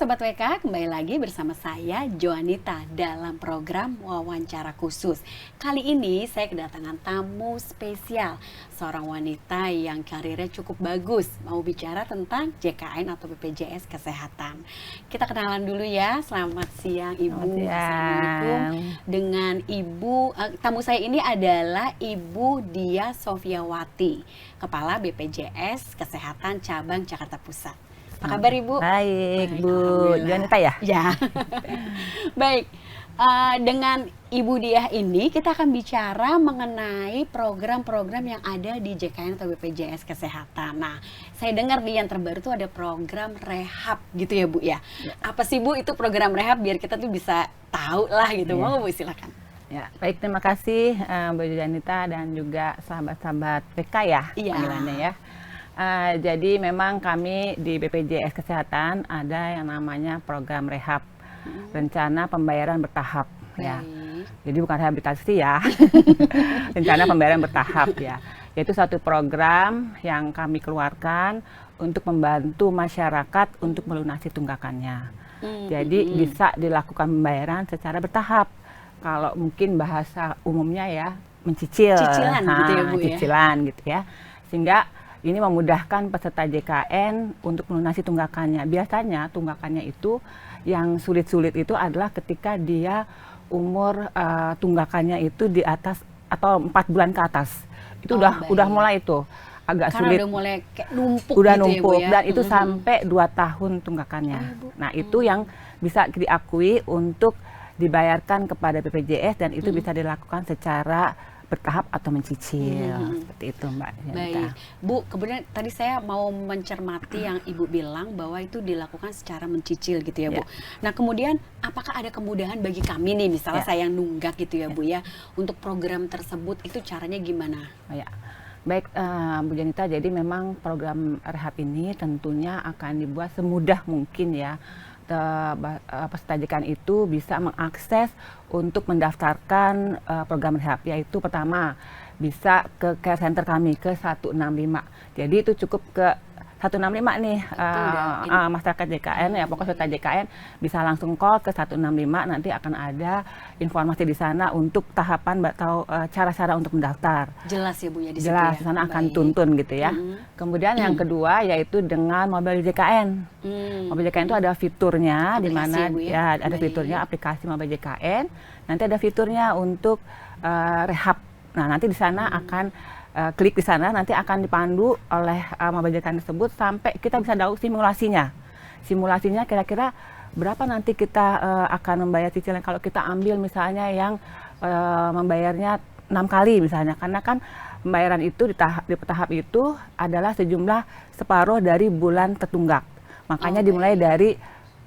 Sobat WK, kembali lagi bersama saya Joanita dalam program wawancara khusus. Kali ini saya kedatangan tamu spesial, seorang wanita yang karirnya cukup bagus, mau bicara tentang JKN atau BPJS Kesehatan. Kita kenalan dulu ya. Selamat siang Ibu. Selamat siang. Assalamualaikum. Dengan Ibu, tamu saya ini adalah Ibu Dia Sofiawati, Kepala BPJS Kesehatan Cabang Jakarta Pusat. Apa kabar Ibu? Baik, Bu Joanita ya? Ya. Baik, dengan Ibu Diah ini kita akan bicara mengenai program-program yang ada di JKN atau BPJS Kesehatan. Nah, saya dengar nih yang terbaru tuh ada program rehab gitu ya Bu ya. Apa sih Bu itu program rehab biar kita tuh bisa tahu lah gitu. Mau Bu silakan. Ya, baik, terima kasih Bu Joanita dan juga sahabat-sahabat PK ya panggilannya ya. Jadi memang kami di BPJS Kesehatan ada yang namanya program rehab, rencana pembayaran bertahap ya. Jadi bukan rehabilitasi ya, rencana pembayaran bertahap ya. Yaitu satu program yang kami keluarkan untuk membantu masyarakat untuk melunasi tunggakannya. Jadi bisa dilakukan pembayaran secara bertahap. Kalau mungkin bahasa umumnya ya mencicil, cicilan gitu ya Bu ya. Cicilan gitu ya. Sehingga ini memudahkan peserta JKN untuk melunasi tunggakannya. Biasanya tunggakannya itu yang sulit-sulit itu adalah ketika dia umur tunggakannya itu di atas atau 4 bulan ke atas. Itu udah mulai itu agak karena sulit. udah mulai kayak numpuk Udah gitu numpuk ya, Bu ya? dan itu sampai 2 tahun tunggakannya. Nah, itu yang bisa diakui untuk dibayarkan kepada BPJS dan itu bisa dilakukan secara bertahap atau mencicil. Seperti itu Mbak Janita. Baik, Bu, kemudian tadi saya mau mencermati yang Ibu bilang bahwa itu dilakukan secara mencicil gitu ya Bu. Nah kemudian apakah ada kemudahan bagi kami nih, misalnya saya yang nunggak gitu ya Bu ya, untuk program tersebut itu caranya gimana? Baik Bu Janita, jadi memang program rehab ini tentunya akan dibuat semudah mungkin ya. Peserta JKN itu bisa mengakses untuk mendaftarkan program rehab, yaitu pertama bisa ke care center kami ke 165. Jadi itu cukup ke 165 nih masyarakat JKN ya, pokoknya peserta JKN bisa langsung call ke 165, nanti akan ada informasi di sana untuk tahapan atau cara-cara untuk mendaftar. Jelas ya Bu ya di situ. Jelas, ya? di sana akan tuntun gitu ya. Kemudian yang kedua yaitu dengan mobil JKN. Mobil JKN itu ada fiturnya, di mana ya ada fiturnya aplikasi mobil JKN. Nanti ada fiturnya untuk rehab. Nah, nanti di sana akan klik di sana, nanti akan dipandu oleh mobil JKN tersebut sampai kita bisa tahu simulasinya. Simulasinya kira-kira berapa nanti kita akan membayar cicilan kalau kita ambil misalnya yang membayarnya 6 kali misalnya. Karena kan pembayaran itu di tahap itu adalah sejumlah separuh dari bulan tertunggak. Makanya dimulai dari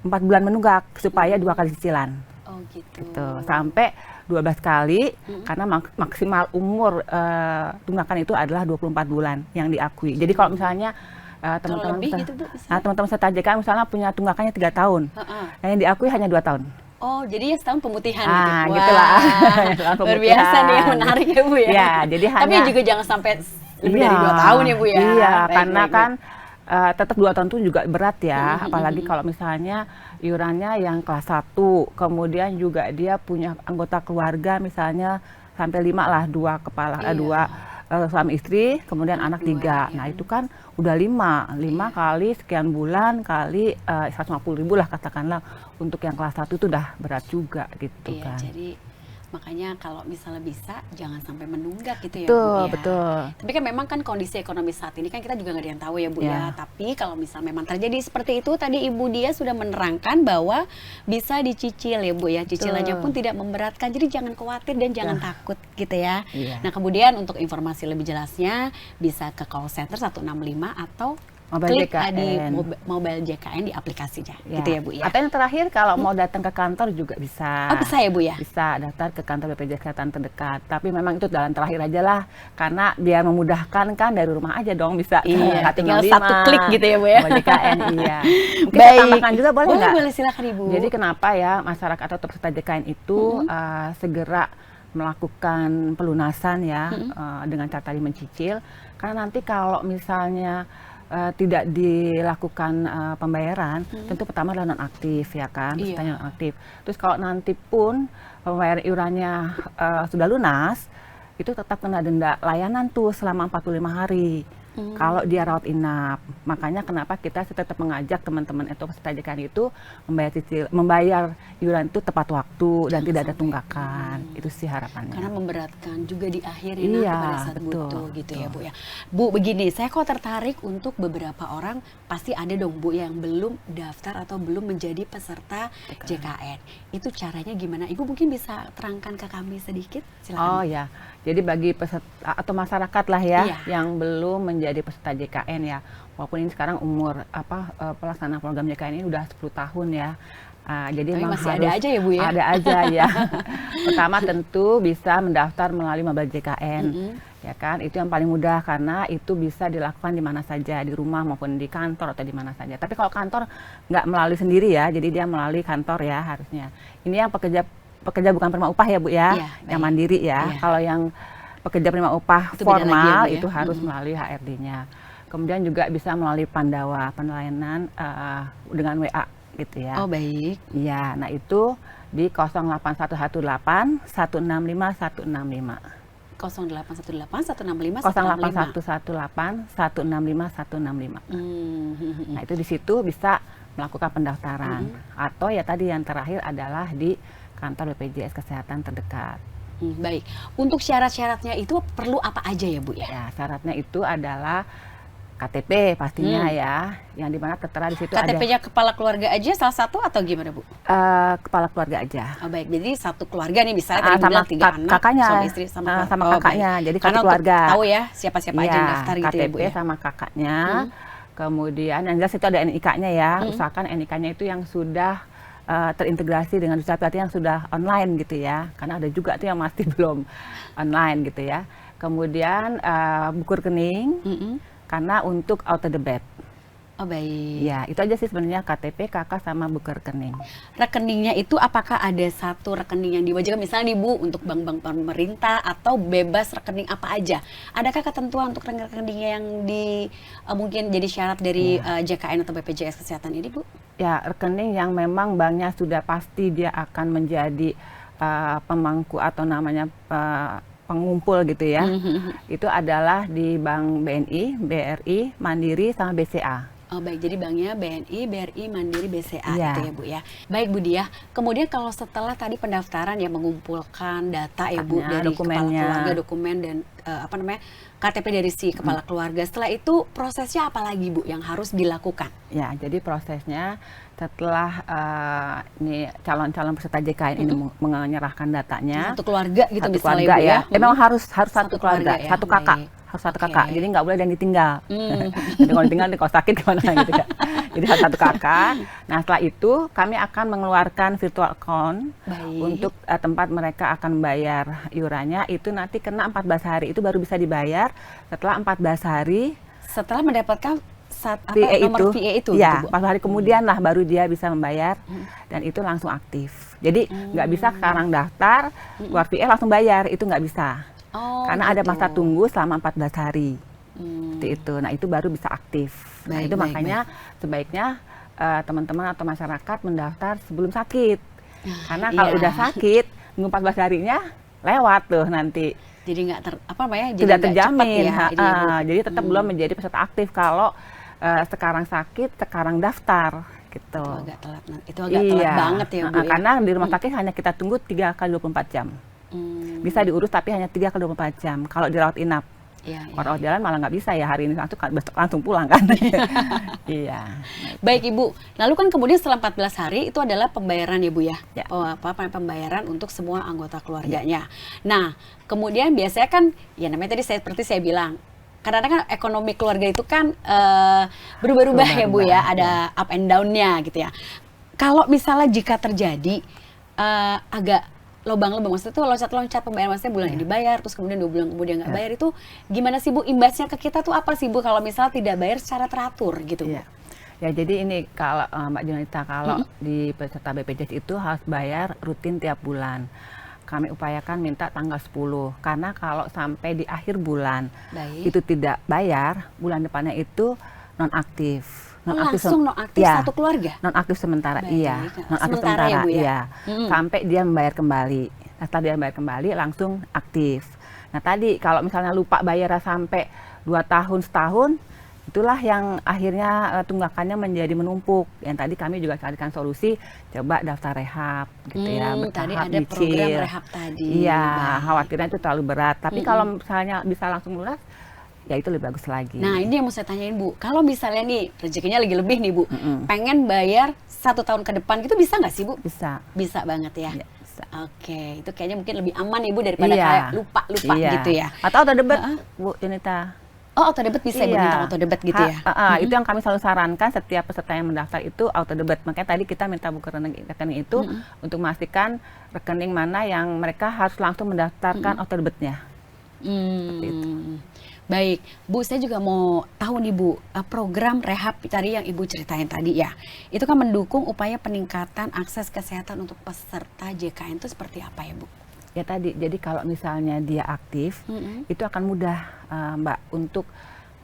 4 bulan menunggak supaya 2 kali cicilan. Oh gitu. Sampai 12 kali karena maksimal umur tunggakan itu adalah 24 bulan yang diakui. Jadi kalau misalnya teman-teman gitu, teman-teman peserta JKN misalnya punya tunggakannya 3 tahun. Nah, yang diakui hanya 2 tahun. Oh, jadi ya setahun pemutihan gitu. Wah, gitulah. Luar biasa nih, menarik ya Bu ya. Ya, jadi tapi juga jangan sampai lebih dari 2 tahun ya Bu ya. Iya, karena kan tetap 2 tahun itu juga berat ya, apalagi kalau misalnya iurannya yang kelas 1, kemudian juga dia punya anggota keluarga misalnya sampai 5 lah, 2 kepala, 2 suami istri, kemudian anak 3. Nah itu kan udah 5 kali sekian bulan kali 150.000 lah katakanlah, untuk yang kelas 1 itu udah berat juga gitu kan. Jadi makanya kalau misalnya bisa jangan sampai menunggak gitu ya betul, Bu ya. Betul. Tapi kan memang kan kondisi ekonomi saat ini kan kita juga nggak ada yang tahu ya Bu ya. Tapi kalau misalnya memang terjadi seperti itu, tadi Ibu Dia sudah menerangkan bahwa bisa dicicil ya Bu ya. Cicilannya pun tidak memberatkan. Jadi jangan khawatir dan jangan takut gitu ya. Nah kemudian untuk informasi lebih jelasnya bisa ke call center 165 atau klik di mobile JKN di aplikasinya, gitu ya Bu ya. Atau yang terakhir kalau mau datang ke kantor juga bisa. Oh bisa ya Bu ya? Bisa daftar ke kantor BPJS Kesehatan terdekat. Tapi memang itu jalan terakhir aja lah, karena biar memudahkan kan dari rumah aja dong bisa. Iya, tinggal 1 klik gitu ya Bu ya. JKN Mungkin saya tambahkan juga boleh nggak? Boleh silakan Ibu. Jadi kenapa ya masyarakat atau peserta JKN itu segera melakukan pelunasan ya dengan cara tadi mencicil, karena nanti kalau misalnya tidak dilakukan pembayaran, tentu pertama adalah nonaktif ya kan, pesertanya nonaktif. Terus kalau nanti pun pembayaran iurannya sudah lunas, itu tetap kena denda layanan tuh selama 45 hari. Kalau dia rawat inap, makanya kenapa kita tetap mengajak teman-teman atau peserta JKN itu membayar iuran itu tepat waktu dan tidak ada tunggakan. Itu sih harapannya. Karena memberatkan juga di akhir ya, nanti pada saat butuh gitu ya Bu ya. Bu, begini, saya kok tertarik untuk beberapa orang, pasti ada dong Bu yang belum daftar atau belum menjadi peserta JKN. Itu caranya gimana? Ibu mungkin bisa terangkan ke kami sedikit? Silakan. Oh ya, jadi bagi peserta atau masyarakat lah ya yang belum menjadi peserta JKN ya, walaupun ini sekarang umur pelaksanaan program JKN ini udah 10 tahun ya. Jadi tapi masih ada aja ya Bu ya? Ada aja ya. Pertama tentu bisa mendaftar melalui Maba JKN, ya kan? Itu yang paling mudah karena itu bisa dilakukan di mana saja, di rumah maupun di kantor atau di mana saja. Tapi kalau kantor nggak melalui sendiri ya, jadi dia melalui kantor ya harusnya. Ini yang pekerja bukan penerima upah ya Bu ya, yang mandiri ya. Kalau yang pekerja penerima upah itu formal itu harus melalui HRD-nya. Kemudian juga bisa melalui Pandawa, pelayanan dengan WA gitu ya. Oh baik. Iya, nah itu di 08118 165 165. 0818 165 165. 08118 165 165. Nah itu di situ bisa melakukan pendaftaran. Atau ya tadi yang terakhir adalah di kantor BPJS Kesehatan terdekat. Baik, untuk syarat-syaratnya itu perlu apa aja ya Bu ya? Ya, syaratnya itu adalah KTP pastinya ya, yang dimana tertera di situ KTP-nya kepala keluarga aja salah satu atau gimana Bu? Kepala keluarga aja. Oh baik, jadi satu keluarga nih misalnya tadi bilang 3 anak, kakaknya, suami istri sama kakaknya, jadi satu keluarga. Tahu ya siapa-siapa aja yang daftar gitu KTP ya Bu ya? sama kakaknya, kemudian yang jelas itu ada NIK-nya ya, usahakan NIK-nya itu yang sudah terintegrasi dengan Dukcapil yang sudah online gitu ya, karena ada juga tuh yang masih belum online gitu ya. Kemudian buku rekening, karena untuk auto debit. Oh baik. Ya, itu aja sih sebenarnya KTP, KK sama buku rekening. Rekeningnya itu apakah ada satu rekening yang diwajibkan misalnya nih Bu untuk bank-bank pemerintah atau bebas rekening apa aja? Adakah ketentuan untuk rekeningnya yang mungkin jadi syarat dari JKN atau BPJS Kesehatan ini Bu? Ya, rekening yang memang banknya sudah pasti dia akan menjadi pemangku atau namanya pengumpul gitu ya. Itu adalah di Bank BNI, BRI, Mandiri sama BCA. Oh baik, jadi banknya BNI, BRI, Mandiri, BCA gitu ya Bu ya. Baik Bu Diah, kemudian kalau setelah tadi pendaftaran yang mengumpulkan data ya Bu dari kepala keluarga, dokumen dan KTP dari si kepala keluarga, setelah itu prosesnya apa lagi Bu yang harus dilakukan? Ya, jadi prosesnya setelah ini calon-calon peserta JKN ini menyerahkan datanya, satu keluarga gitu satu misalnya keluarga Bu ya. Memang harus satu keluarga, ya? Satu kakak. Baik. Harus satu kakak, jadi nggak boleh ada yang ditinggal. Jadi kalau ditinggal, kalau sakit gimana gitu ya. Jadi harus satu kakak. Nah setelah itu kami akan mengeluarkan virtual account untuk tempat mereka akan bayar iurannya. Itu nanti kena 14 hari, itu baru bisa dibayar setelah 14 hari. Setelah mendapatkan nomor VA itu? Ya, 14 hari kemudian lah baru dia bisa membayar dan itu langsung aktif. Jadi nggak bisa sekarang daftar, keluar VA langsung bayar, itu nggak bisa. Karena ada masa tunggu selama 14 hari. Seperti itu. Nah, itu baru bisa aktif. Nah, itu makanya sebaiknya teman-teman atau masyarakat mendaftar sebelum sakit. Karena kalau udah sakit, nunggu 14 harinya lewat tuh nanti. Jadi nggak tidak terjamin. Jadi tetap belum menjadi peserta aktif kalau sekarang sakit, sekarang daftar. Gitu. Itu agak telat banget ya Bu. Karena di rumah sakit hanya kita tunggu 3 kali 24 jam. Bisa diurus tapi hanya 3 kali 24 jam. Kalau dirawat inap, rawat jalan malah nggak bisa ya, hari ini langsung pulang kan. Iya. Baik Ibu, lalu kan kemudian setelah 14 hari itu adalah pembayaran ya Bu ya, pembayaran untuk semua anggota keluarganya. Nah kemudian biasanya kan, ya namanya tadi seperti saya bilang, kadang-kadang kan ekonomi keluarga itu kan berubah-ubah ya Bu ya, ada up and down-nya gitu ya. Kalau misalnya jika terjadi agak lobang-lobang, maksudnya itu loncat-loncat pembayaran, maksudnya bulan ini dibayar, terus kemudian 2 bulan kemudian nggak bayar, itu gimana sih Bu, imbasnya ke kita tuh apa sih Bu kalau misalnya tidak bayar secara teratur gitu Bu? Ya jadi ini kalau Mbak Junita, kalau di peserta BPJS itu harus bayar rutin tiap bulan. Kami upayakan minta tanggal 10, karena kalau sampai di akhir bulan itu tidak bayar, bulan depannya itu nonaktif. Langsung nonaktif ya, satu keluarga? Nonaktif sementara, baik. iya. Nonaktif sementara ya, Bu, ya? Iya. Sampai dia membayar kembali. Nah, setelah dia membayar kembali, langsung aktif. Nah, tadi kalau misalnya lupa bayar sampai 2 tahun, setahun, itulah yang akhirnya tunggakannya menjadi menumpuk. Yang tadi kami juga carikan solusi, coba daftar rehab gitu ya, bertahap, tadi ada program rehab tadi. Iya, khawatirnya itu terlalu berat. Tapi kalau misalnya bisa langsung lunas, ya itu lebih bagus lagi. Nah, ini yang mau saya tanyain, Bu. Kalau misalnya nih rezekinya lagi lebih nih, Bu, pengen bayar 1 tahun ke depan gitu, bisa nggak sih, Bu? Bisa. Bisa banget ya. Ya, bisa. Oke, itu kayaknya mungkin lebih aman ya, Bu, daripada kayak lupa gitu ya. Atau auto debit, Bu Junita. Oh, auto debit bisa ya, Bu, minta auto debit gitu ya? Itu yang kami selalu sarankan setiap peserta yang mendaftar itu auto debit. Makanya tadi kita minta buku rekening itu untuk memastikan rekening mana yang mereka harus langsung mendaftarkan auto debitnya. Seperti itu. Baik, Bu, saya juga mau tahu nih, Bu, program rehab tadi yang Ibu ceritain tadi ya, itu kan mendukung upaya peningkatan akses kesehatan untuk peserta JKN itu seperti apa ya, Bu? Ya tadi, jadi kalau misalnya dia aktif, itu akan mudah, Mbak, untuk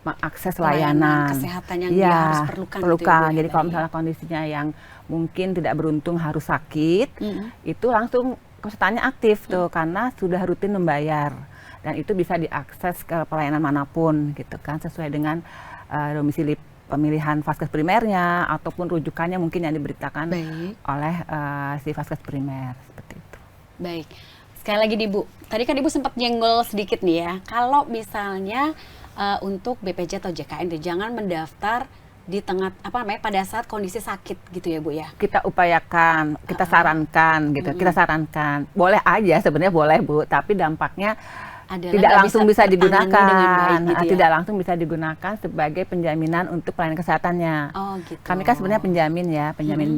mengakses layanan kesehatan yang dia harus perlukan. Gitu ya, jadi kalau misalnya kondisinya yang mungkin tidak beruntung harus sakit, itu langsung kesehatannya aktif tuh, karena sudah rutin membayar. Dan itu bisa diakses ke pelayanan manapun gitu kan, sesuai dengan domisili pemilihan vaskes primernya ataupun rujukannya mungkin yang diberitakan oleh si vaskes primer, seperti itu. Baik, sekali lagi nih, Bu, tadi kan Ibu sempat nyenggol sedikit nih ya, kalau misalnya untuk BPJ atau JKN jangan mendaftar di tengah pada saat kondisi sakit gitu ya, Bu ya. Kita upayakan, kita sarankan gitu, kita sarankan. Boleh aja sebenarnya, boleh, Bu, tapi dampaknya tidak langsung bisa digunakan, gitu ya? Tidak langsung bisa digunakan sebagai penjaminan untuk pelayanan kesehatannya. Oh, gitu. Kami kan sebenarnya penjamin ya, penjamin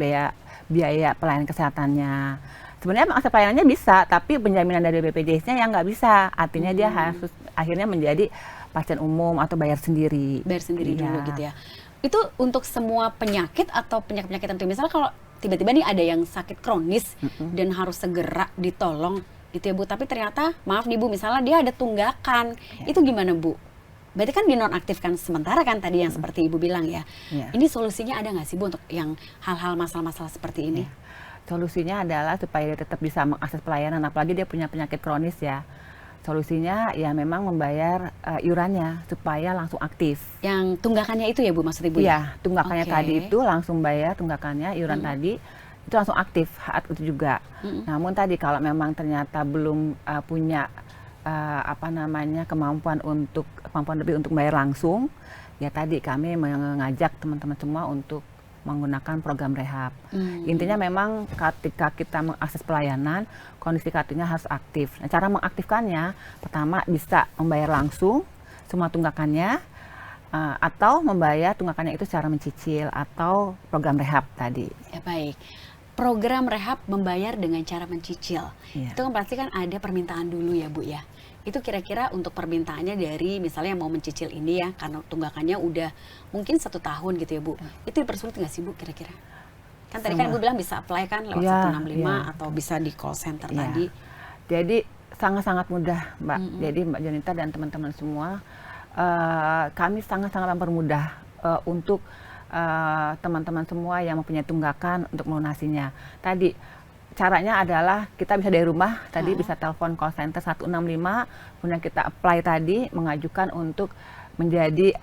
biaya pelayanan kesehatannya. Sebenarnya akses pelayanannya bisa, tapi penjaminan dari BPJS-nya yang nggak bisa. Artinya dia harus akhirnya menjadi pasien umum atau bayar sendiri. Bayar sendiri dulu gitu ya. Itu untuk semua penyakit atau penyakit tertentu. Misalnya kalau tiba-tiba nih ada yang sakit kronis dan harus segera ditolong gitu ya, Bu, tapi ternyata maaf nih, Bu, misalnya dia ada tunggakan, itu gimana, Bu? Berarti kan dinonaktifkan sementara kan tadi yang seperti Ibu bilang ya. Ini solusinya ada nggak sih, Bu, untuk yang hal-hal masalah-masalah seperti ini? Solusinya adalah supaya dia tetap bisa mengakses pelayanan, apalagi dia punya penyakit kronis ya. Solusinya ya memang membayar iurannya supaya langsung aktif. Yang tunggakannya itu ya, Bu, maksud Ibu? Iya, tunggakannya tadi itu langsung bayar tunggakannya, iuran tadi itu langsung aktif saat itu juga. Namun tadi kalau memang ternyata belum punya kemampuan lebih untuk bayar langsung, ya tadi kami mengajak teman-teman semua untuk menggunakan program rehab. Intinya memang ketika kita mengakses pelayanan, kondisi kartunya harus aktif. Nah, cara mengaktifkannya, pertama bisa membayar langsung semua tunggakannya, atau membayar tunggakannya itu secara mencicil atau program rehab tadi. Ya, baik. Program rehab membayar dengan cara mencicil. Itu kan pasti kan ada permintaan dulu ya, Bu ya. Itu kira-kira untuk permintaannya dari misalnya yang mau mencicil ini ya, karena tunggakannya udah mungkin 1 tahun gitu ya, Bu. Itu dipersulit nggak sih, Bu, kira-kira? Kan tadi kan Ibu bilang bisa apply kan lewat 165 atau bisa di call center tadi. Jadi sangat-sangat mudah, Mbak. Jadi Mbak Junita dan teman-teman semua, kami sangat-sangat mempermudah untuk teman-teman semua yang mempunyai tunggakan untuk melunasinya. Tadi caranya adalah kita bisa dari rumah, tadi bisa telepon call center 165, kemudian kita apply tadi, mengajukan untuk menjadi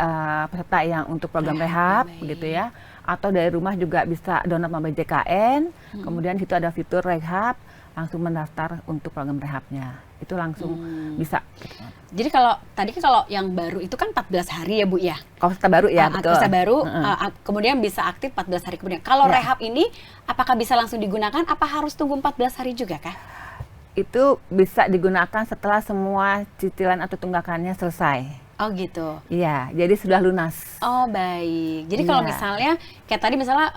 peserta yang untuk program rehab, gitu ya. Atau dari rumah juga bisa download mobile JKN, kemudian di situ ada fitur rehab, langsung mendaftar untuk program rehabnya. Itu langsung bisa. Jadi kalau tadi kan kalau yang baru itu kan 14 hari ya, Bu ya. Kalau peserta baru ya, betul. Peserta baru kemudian bisa aktif 14 hari kemudian. Kalau rehab ini apakah bisa langsung digunakan? Apa harus tunggu 14 hari juga kah? Itu bisa digunakan setelah semua cicilan atau tunggakannya selesai. Oh gitu. Iya, jadi sudah lunas. Oh baik. Jadi kalau misalnya kayak tadi misalnya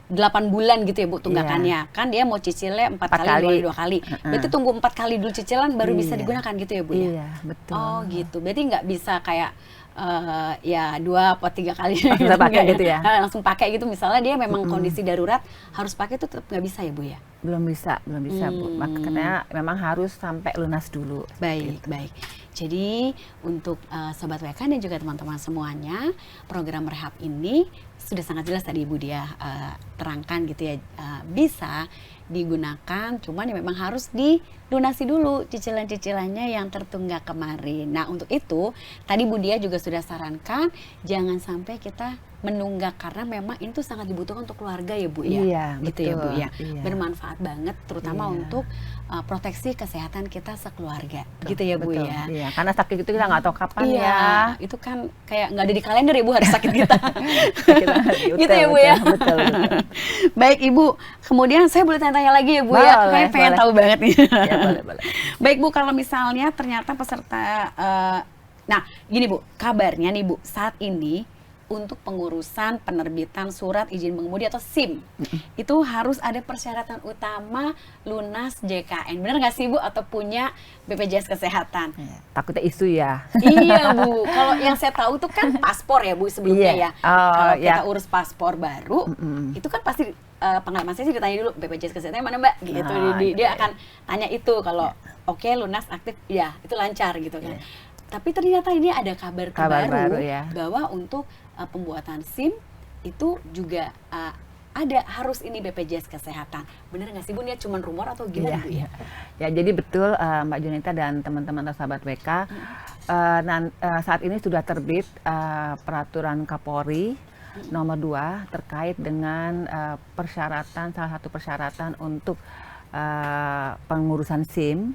8 bulan gitu ya, Bu, tunggakannya. Kan dia mau cicilnya 4 kali, 2 kali. Berarti tunggu 4 kali dulu cicilan baru bisa digunakan gitu ya, Bu ya? Iya, betul. Oh gitu. Berarti nggak bisa kayak ya 2 atau 3 kali langsung pakai gitu ya? Langsung pakai gitu. Misalnya dia memang kondisi darurat harus pakai itu tetap nggak bisa ya, Bu ya? Belum bisa Bu. Makanya memang harus sampai lunas dulu. Baik, baik. Jadi untuk Sobat WK dan juga teman-teman semuanya, program rehab ini sudah sangat jelas tadi Ibu Dia terangkan gitu ya, bisa digunakan, cuman ya memang harus dilunasi dulu cicilan-cicilannya yang tertunggak kemarin. Nah untuk itu tadi Bu Dia juga sudah sarankan jangan sampai kita menunggak karena memang itu sangat dibutuhkan untuk keluarga ya Bu ya. Iya, gitu betul. ya Bu ya. Iya. Bermanfaat banget terutama untuk proteksi kesehatan kita sekeluarga. Gitu ya Bu betul. ya. Iya, karena sakit itu kita nggak tahu kapan Iya, ya. itu kan kayak nggak ada di kalender ya Bu harus sakit kita. Gitu ya Bu betul, ya. Betul. Baik Ibu, kemudian saya boleh tanya-tanya lagi ya Bu ya. Saya pengen tahu banget nih. Ya, boleh. Baik Bu, kalau misalnya ternyata peserta, nah gini Bu, kabarnya nih Bu, saat ini untuk pengurusan penerbitan surat izin mengemudi atau SIM itu harus ada persyaratan utama lunas JKN. Benar nggak sih Bu? Atau punya BPJS Kesehatan? Takutnya isu ya. Iya Bu, kalau yang saya tahu tuh kan paspor ya Bu sebelumnya ya. Kalau kita urus paspor baru, itu kan pasti pengalaman saya sih ditanya dulu BPJS Kesehatan mana Mbak? Gitu. Dia akan tanya itu kalau oke, lunas aktif, ya itu lancar gitu kan. Tapi ternyata ini ada kabar baru ya, bahwa untuk pembuatan SIM itu juga ada harus ini BPJS Kesehatan. Benar nggak sih Bu? Ini cuma rumor atau gimana Bu ya? Ya jadi betul Mbak Junita dan teman-teman atau sahabat WK, saat ini sudah terbit peraturan Kapolri nomor 2 terkait dengan persyaratan, salah satu persyaratan untuk pengurusan SIM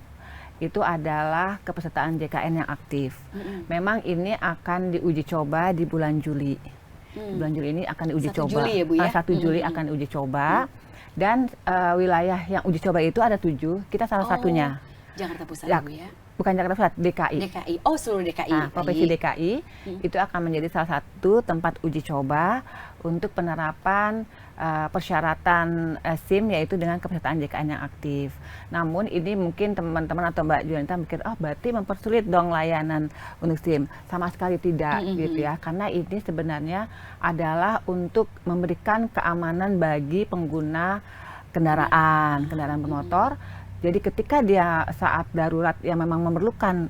itu adalah kepesertaan JKN yang aktif. Memang ini akan diuji coba di bulan Juli. Bulan Juli ini akan diuji 1 coba. Juli ya Bu ya? 1 Juli akan diuji coba. Dan wilayah yang uji coba itu ada 7, kita salah satunya. Jakarta Pusat ya Bu ya? Bukan Jakarta Pusat, DKI. DKI, oh seluruh DKI. Nah, Provinsi DKI itu akan menjadi salah satu tempat uji coba untuk penerapan persyaratan SIM yaitu dengan kepesertaan JKN yang aktif. Namun ini mungkin teman-teman atau Mbak Junita mikir, oh berarti mempersulit dong layanan untuk SIM. Sama sekali tidak gitu ya, karena ini sebenarnya adalah untuk memberikan keamanan bagi pengguna kendaraan bermotor. Jadi ketika dia saat darurat yang memang memerlukan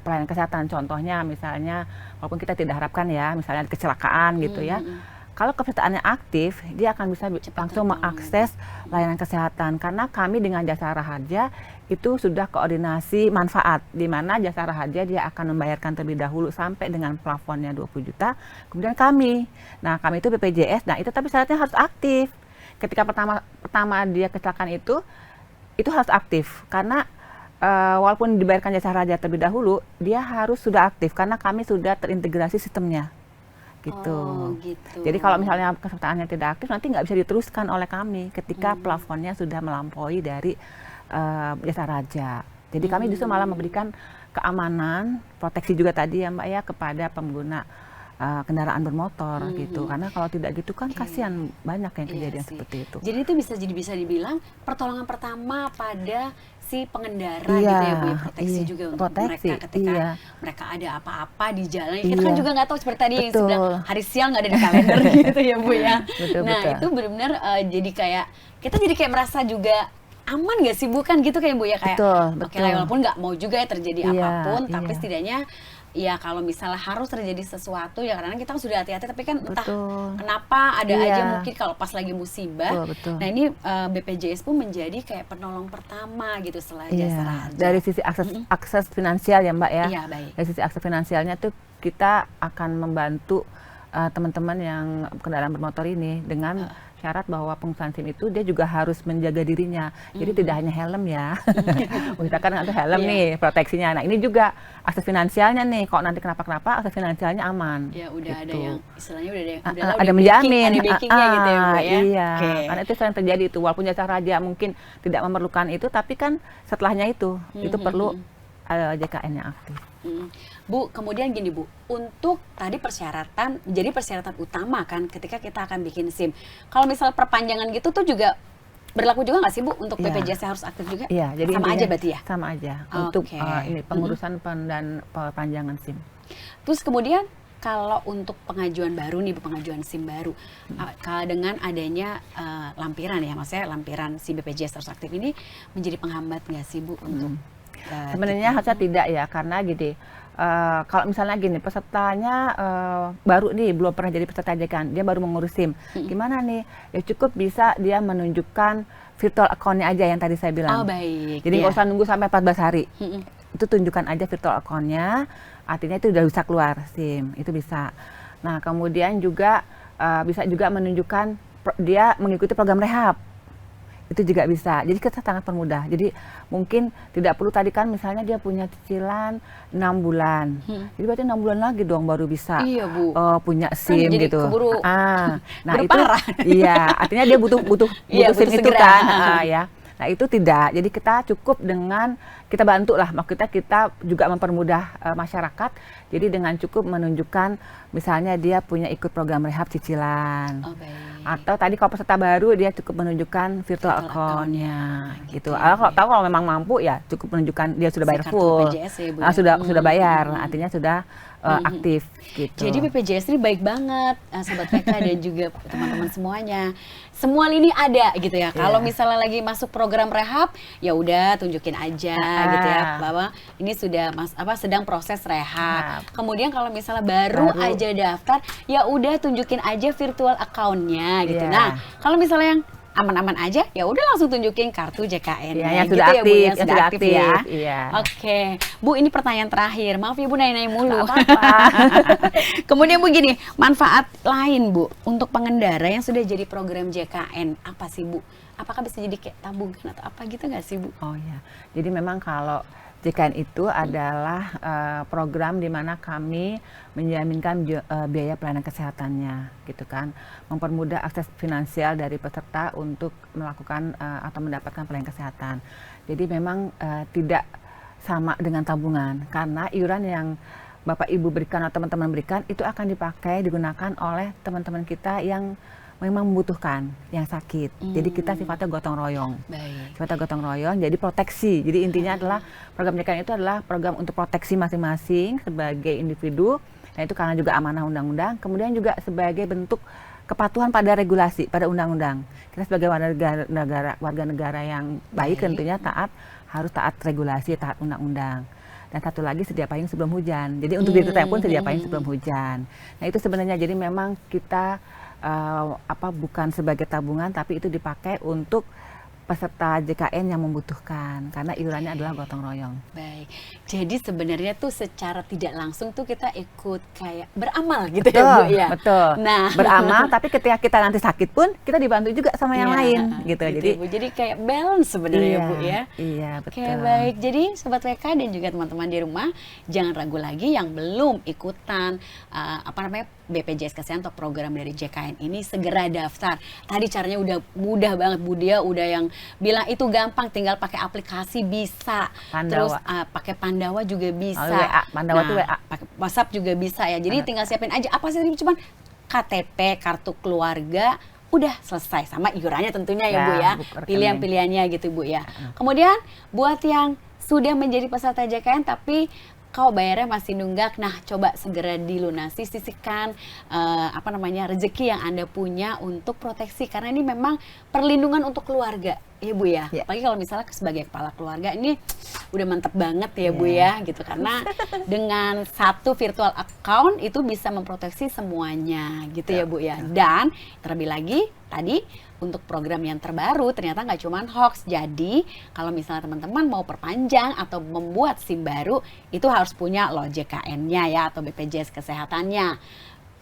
pelayanan kesehatan, contohnya misalnya walaupun kita tidak harapkan ya, misalnya kecelakaan gitu ya, kalau kepesertaannya aktif, dia akan bisa langsung mengakses layanan kesehatan. Karena kami dengan Jasa Raharja itu sudah koordinasi manfaat, di mana Jasa Raharja dia akan membayarkan terlebih dahulu sampai dengan plafonnya 20 juta, kemudian kami. Nah kami itu BPJS, nah itu tapi syaratnya harus aktif. Ketika pertama dia kecelakaan itu harus aktif. Karena walaupun dibayarkan Jasa Raharja terlebih dahulu, dia harus sudah aktif karena kami sudah terintegrasi sistemnya. Gitu. Jadi kalau misalnya kepesertaannya tidak aktif, nanti nggak bisa diteruskan oleh kami ketika plafonnya sudah melampaui dari Jasa Raharja. Jadi kami justru malah memberikan keamanan, proteksi juga tadi ya Mbak ya kepada pengguna kendaraan bermotor gitu. Karena kalau tidak gitu kan kasihan banyak yang kejadian seperti itu. Jadi itu bisa dibilang pertolongan pertama pada si pengendara gitu ya Bu, proteksi juga untuk mereka ketika mereka ada apa-apa di jalan. Kita kan juga nggak tahu seperti tadi yang sebelah hari siang nggak ada di kalender gitu ya Bu ya. Itu benar-benar jadi kayak kita jadi kayak merasa juga aman gak sih Bu kan gitu kayak Bu ya kayak oke lah walaupun nggak mau juga ya terjadi apapun, tapi setidaknya ya kalau misalnya harus terjadi sesuatu ya karena kita sudah hati-hati tapi kan entah kenapa ada aja mungkin kalau pas lagi musibah. Nah ini BPJS pun menjadi kayak penolong pertama gitu setelah Jasa Raharja. Dari sisi akses finansial ya Mbak ya. Baik. Dari sisi akses finansialnya tuh kita akan membantu teman-teman yang kendaraan bermotor ini dengan syarat bahwa pengusahaan SIM itu dia juga harus menjaga dirinya. Jadi tidak hanya helm ya. Misalkan ada helm nih proteksinya. Nah ini juga akses finansialnya nih. Kalau nanti kenapa-kenapa akses finansialnya aman. Ya udah gitu. ada yang istilahnya udah ada menjamin. Ada backingnya gitu ya Bu ya. Iya. Karena itu sering terjadi itu. Walaupun Jasa Raharja mungkin tidak memerlukan itu, tapi kan setelahnya itu perlu JKN yang aktif. Bu, kemudian gini Bu, untuk tadi persyaratan, jadi persyaratan utama kan ketika kita akan bikin SIM. Kalau misal perpanjangan gitu tuh juga berlaku juga nggak sih Bu untuk BPJS harus aktif juga? Iya, jadi sama aja berarti ya? Sama aja untuk ini pengurusan dan perpanjangan SIM. Terus kemudian kalau untuk pengajuan baru nih, pengajuan SIM baru, dengan adanya lampiran ya, maksudnya lampiran si BPJS harus aktif ini menjadi penghambat nggak sih Bu untuk Sebenarnya harusnya tidak ya, karena gini, kalau misalnya gini, pesertanya baru nih, belum pernah jadi peserta JKN, dia baru mengurus SIM. Gimana nih? Ya cukup bisa dia menunjukkan virtual account-nya aja yang tadi saya bilang. Oh baik. Jadi nggak usah nunggu sampai 14 hari. Itu tunjukkan aja virtual account-nya, artinya itu udah bisa keluar SIM, itu bisa. Nah kemudian juga bisa juga menunjukkan dia mengikuti program rehab. Itu juga bisa. Jadi kita sangat permudah. Jadi mungkin tidak perlu tadi kan misalnya dia punya cicilan 6 bulan. Jadi berarti 6 bulan lagi dong baru bisa punya SIM jadi gitu. Keburu, nah itu iya, artinya dia butuh SIM itu segera. kan ya. Nah itu tidak. Jadi kita cukup dengan kita bantu lah. Maksudnya kita juga mempermudah masyarakat. Jadi dengan cukup menunjukkan misalnya dia punya ikut program rehab cicilan. Atau tadi kalau peserta baru dia cukup menunjukkan virtual account-nya gitu. Kalau memang mampu ya cukup menunjukkan dia sudah bayar full. BPJS ya, Bu, ya? Sudah bayar, artinya sudah aktif gitu. Jadi BPJS ini baik banget, Sobat PK dan juga teman-teman semuanya. Semua lini ada gitu ya. Kalau misalnya lagi masuk program rehab, ya udah tunjukin aja gitu ya bahwa ini sudah sedang proses rehab. Kemudian kalau misalnya baru aja daftar, ya udah tunjukin aja virtual account-nya gitu. Nah, kalau misalnya yang aman-aman aja, ya udah langsung tunjukin kartu JKN. Yang gitu sudah ya, aktif, Bu, yang sudah aktif ya. Iya. Oke, Bu, ini pertanyaan terakhir. Maaf ya Bu, nanya-nanya mulu. Kemudian Bu gini, manfaat lain Bu untuk pengendara yang sudah jadi program JKN apa sih Bu? Apakah bisa jadi kayak tabungan atau apa gitu nggak sih Bu? Oh ya, jadi memang kalau JKN itu adalah program di mana kami menjaminkan biaya pelayanan kesehatannya, gitu kan, mempermudah akses finansial dari peserta untuk melakukan atau mendapatkan pelayanan kesehatan. Jadi memang tidak sama dengan tabungan, karena iuran yang Bapak Ibu berikan atau teman-teman berikan itu akan dipakai digunakan oleh teman-teman kita yang memang membutuhkan, yang sakit. Jadi kita sifatnya gotong royong. Sifatnya gotong royong, jadi proteksi. Jadi intinya adalah program JKN itu adalah program untuk proteksi masing-masing sebagai individu. Nah itu karena juga amanah undang-undang. Kemudian juga sebagai bentuk kepatuhan pada regulasi, pada undang-undang. Kita sebagai warga negara yang baik tentunya harus taat regulasi, taat undang-undang. Dan satu lagi sedia payung sebelum hujan. Jadi untuk diri kita pun sedia payung sebelum hujan. Nah itu sebenarnya jadi memang kita bukan sebagai tabungan, tapi itu dipakai untuk peserta JKN yang membutuhkan, karena iurannya adalah gotong royong. Baik, jadi sebenarnya tuh secara tidak langsung tuh kita ikut kayak beramal gitu ya Bu ya? Betul, nah beramal, tapi ketika kita nanti sakit pun kita dibantu juga sama yang lain gitu. Jadi kayak balance sebenarnya Bu ya? Iya, betul. Oke, baik, jadi Sobat PK dan juga teman-teman di rumah, jangan ragu lagi yang belum ikutan BPJS Kesehatan atau program dari JKN ini, segera daftar. Tadi caranya udah mudah banget, Bu Dia udah yang bilang itu gampang, tinggal pakai aplikasi bisa. Pandawa. Terus pakai Pandawa juga bisa. WA, Pandawa tuh WA. Pakai WhatsApp juga bisa ya. Jadi tinggal siapin aja apa sih, cuman KTP, kartu keluarga, udah selesai, sama iurannya tentunya ya Bu ya. Pilihan-pilihannya gitu Bu ya. Kemudian buat yang sudah menjadi peserta JKN tapi kau bayarnya masih nunggak, nah coba segera dilunasi, sisihkan rezeki yang Anda punya untuk proteksi, karena ini memang perlindungan untuk keluarga ya Bu ya. Apalagi kalau misalnya sebagai kepala keluarga ini udah mantep banget ya Bu ya gitu, karena dengan satu virtual account itu bisa memproteksi semuanya gitu ya Bu ya. Dan terlebih lagi tadi untuk program yang terbaru ternyata nggak cuma hoax. Jadi kalau misalnya teman-teman mau perpanjang atau membuat SIM baru, itu harus punya loh JKN-nya ya atau BPJS Kesehatannya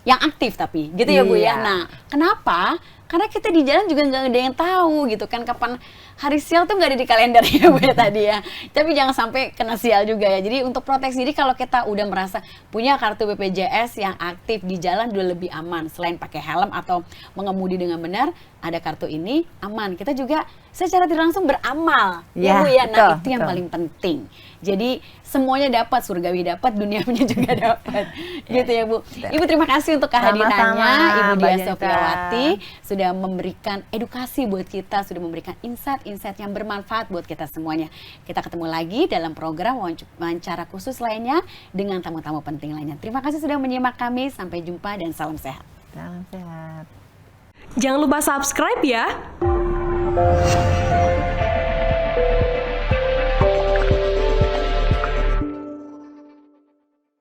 yang aktif tapi gitu ya Bu ya. Nah kenapa? Karena kita di jalan juga nggak ada yang tahu gitu kan, kapan hari sial tuh nggak ada di kalender ya Bu ya tadi ya. Tapi jangan sampai kena sial juga ya. Jadi untuk proteksi diri, kalau kita udah merasa punya kartu BPJS yang aktif di jalan udah lebih aman. Selain pakai helm atau mengemudi dengan benar, ada kartu ini aman. Kita juga secara tidak langsung beramal ya Bu ya. Nah itu yang paling penting. Jadi semuanya dapat, surgawi dapat, duniawinya juga dapat. Gitu ya Bu. Ibu terima kasih untuk kehadirannya. Ibu Dia Sofiawati sudah memberikan edukasi buat kita, sudah memberikan insight yang bermanfaat buat kita semuanya. Kita ketemu lagi dalam program wawancara khusus lainnya dengan tamu-tamu penting lainnya. Terima kasih sudah menyimak kami. Sampai jumpa dan salam sehat. Salam sehat. Jangan lupa subscribe ya.